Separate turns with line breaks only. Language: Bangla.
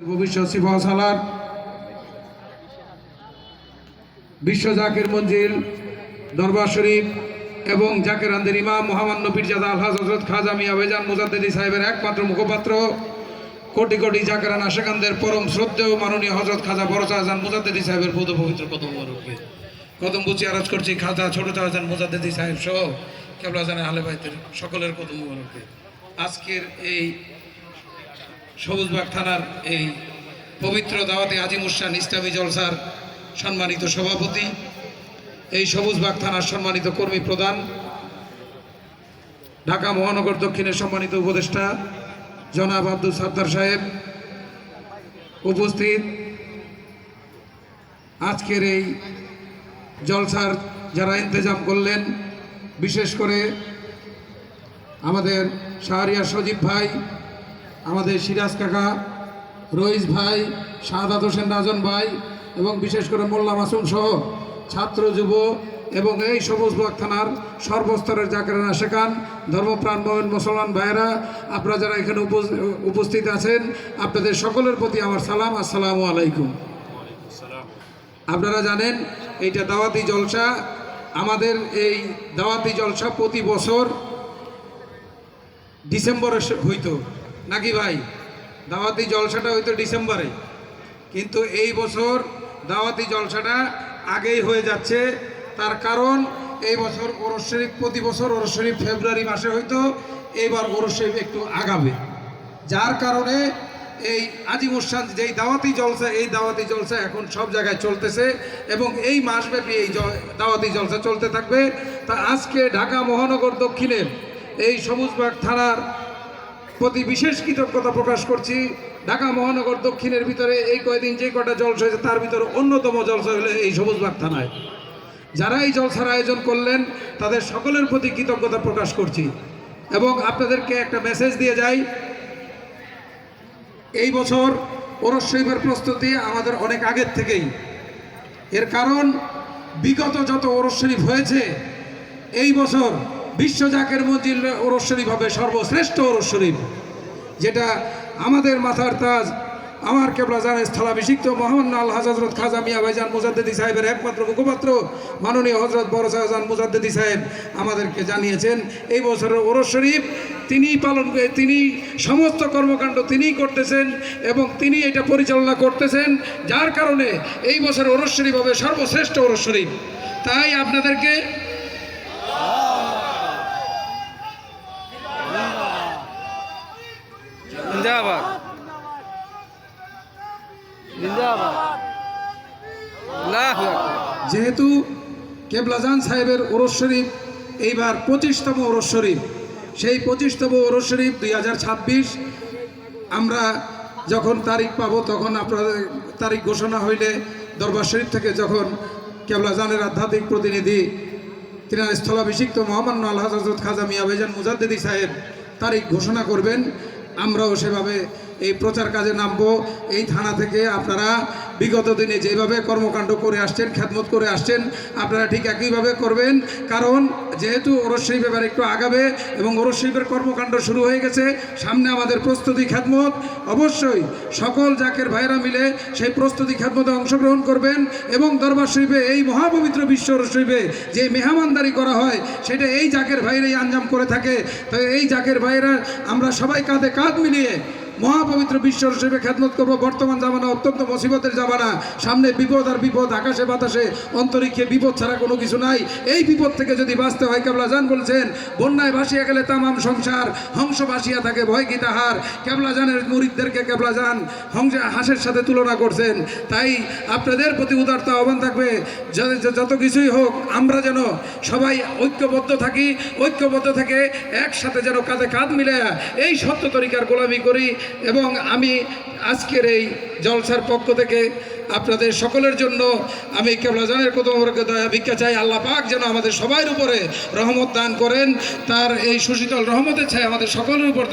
বিশ্ব সিফাসালার বিশ্ব জাকির মঞ্জিল দরবার শরীফ এবং জাকিরানদের ইমাম মহামান্য পীরজাদা আলহাজ হযরত খাজা মিয়া ভাইজান মুজাদ্দিদি সাহেবের একমাত্র মুখপাত্র কোটি কোটি জাকিরান আশিকানদের পরম শ্রদ্ধেয় মাননীয় হযরত খাজা বড় শাহজাহান মুজাদ্দিদি সাহেবের পূত পবিত্র কদম মোবারকে কদম বুঝি আরজ করছি খাজা ছোট শাহজাহান মুজাদ্দিদি সাহেব সহ কেবলা জানে আহলে বাইতের সকলের কদম মোবারকে আজকের এই সবুজবাগ থানার এই পবিত্র দাওয়াতে আজিম উরশান ইসলামী জলসার সম্মানিত সভাপতি, এই সবুজবাগ থানার সম্মানিত কর্মী প্রধান, ঢাকা মহানগর দক্ষিণের সম্মানিত উপদেষ্টা জনাব আব্দুল সাত্তার সাহেব, উপস্থিত আজকের এই জলসার যারা ইন্তজাম করলেন, বিশেষ করে আমাদের শাহরিয়ার সজীব ভাই, আমাদের সিরাজ কাকা, রইস ভাই, শাহাদাত হোসেন রাজন ভাই এবং বিশেষ করে মোল্লা মাসুম সহ ছাত্র যুব এবং এই সবুজবাগ থানার সর্বস্তরের জাকিরান আশিকান ধর্মপ্রাণ মোমেন মুসলমান ভাইয়েরা, আপনারা যারা এখানে উপস্থিত আছেন, আপনাদের সকলের প্রতি আমার সালাম, আসসালামু আলাইকুম। আপনারা জানেন এইটা দাওয়াতি জলসা, আমাদের এই দাওয়াতি জলসা প্রতি বছর ডিসেম্বরে হইতো নাকি ভাই? দাওয়াতি জলসাটা হইতো ডিসেম্বরে, কিন্তু এই বছর দাওয়াতি জলসাটা আগেই হয়ে যাচ্ছে। তার কারণ এই বছর ওরস শরীফ, প্রতি বছর ওরস শরীফ ফেব্রুয়ারি মাসে হইতো, এইবার ওরস শরীফ একটু আগাবে, যার কারণে এই আজিম উরশান যেই দাওয়াতি জলসা, এই দাওয়াতি জলসা এখন সব জায়গায় চলতেছে এবং এই মাসব্যাপী এই দাওয়াতি জলসা চলতে থাকবে। তা আজকে ঢাকা মহানগর দক্ষিণের এই সবুজবাগ থানার প্রতি বিশেষ কৃতজ্ঞতা প্রকাশ করছি। ঢাকা মহানগর দক্ষিণের ভিতরে এই কয়েকদিন যে কটা জলসা হয়েছে তার ভিতরে অন্যতম জলসা হলো এই সবুজবাগ থানায়। যারা এই জলসার আয়োজন করলেন তাদের সকলের প্রতি কৃতজ্ঞতা প্রকাশ করছি এবং আপনাদেরকে একটা মেসেজ দিয়ে যাই, এই বছর ওরস শরীফের প্রস্তুতি আমাদের অনেক আগের থেকেই। এর কারণ বিগত যত ওরস শরীফ হয়েছে, এই বছর বিশ্ব জাকির মঞ্জিল ওরস শরীফ হবে সর্বশ্রেষ্ঠ ওরস শরীফ, যেটা আমাদের মাথার তাজ, আমার কেবলা জানে স্থলাভিষিক্ত মহামান্য আলহাজ হযরত খাজা মিয়া ভাইজান মুজাদ্দিদি সাহেবের একমাত্র মুখপাত্র মাননীয় হযরত বড় শাহজাহান মুজাদ্দিদি সাহেব আমাদেরকে জানিয়েছেন এই বছরের ওরস শরীফ তিনিই পালন করে, তিনি সমস্ত কর্মকাণ্ড তিনিই করতেছেন এবং তিনি এটা পরিচালনা করতেছেন, যার কারণে এই বছর ওরস শরীফ হবে সর্বশ্রেষ্ঠ ওরস শরীফ। তাই আপনাদেরকে যেহেতু কেবলাজান সাহেবের ওরস শরীফ এইবার 25তম ওরস শরীফ, সেই 25তম ওরস শরীফ 2026 আমরা যখন তারিখ পাবো তখন আপনাদের তারিখ ঘোষণা হইলে দরবার শরীফ থেকে যখন কেবলাজানের আধ্যাত্মিক প্রতিনিধি তিনার স্থলাভিষিক্ত মহামান্য আলহাজ হযরত খাজা মিয়া ভাইজান মুজাদ্দিদি সাহেব তারিখ ঘোষণা করবেন, আমরাও সেভাবে এই প্রচার কাজে নামবো। এই থানা থেকে আপনারা বিগত দিনে যেভাবে কর্মকাণ্ড করে আসছেন, খেদমত করে আসছেন, আপনারা ঠিক একইভাবে করবেন। কারণ যেহেতু ওরস শরীফ এবার একটু আগাবে এবং ওরস শরীফের কর্মকাণ্ড শুরু হয়ে গেছে, সামনে আমাদের প্রস্তুতি খেদমত, অবশ্যই সকল জাকের ভাইরা মিলে সেই প্রস্তুতি খেদমতে অংশগ্রহণ করবেন এবং দরবার শরীফে এই মহাপবিত্র বিশ্ব ওরস শরীফে যে মেহমানদারি করা হয় সেটা এই জাকের ভাইরাই আঞ্জাম করে থাকে। তো এই জাকের ভাইরা আমরা সবাই কাঁধে কাঁধ মিলিয়ে মহাপবিত্র বিশ্ব শরীফে খেদমত করবো। বর্তমান জামানা অত্যন্ত মুসিবতের জামানা, সামনে বিপদ আর বিপদ, আকাশে বাতাসে অন্তরিক্ষে বিপদ ছাড়া কোনো কিছু নাই। এই বিপদ থেকে যদি বাঁচতে হয়, কেবলাজান বলছেন বন্যায় ভাসিয়া গেলে তামাম সংসার, হংস ভাসিয়া থাকে ভয় কি তাহার। কেবলাজানের মুরিদদেরকে কেবলাজান হাঁসের সাথে তুলনা করছেন। তাই আপনাদের প্রতি উদারতা আহ্বান থাকবে, যত কিছুই হোক আমরা যেন সবাই ঐক্যবদ্ধ থাকি, ঐক্যবদ্ধ থেকে একসাথে যেন কাঁধে কাঁধ মিলে এই সত্য তরিকার গোলামি করি। এবং আমি আজকের এই জলসার পক্ষ থেকে আপনাদের সকলের জন্য আমি কেবলাজানের কদমকে দয়া ভিক্ষা চাই। আল্লাহ পাক যেন আমাদের সবার উপরে রহমত দান করেন, তার এই সুশীতল রহমতের ছায়া আমাদের সকলের উপর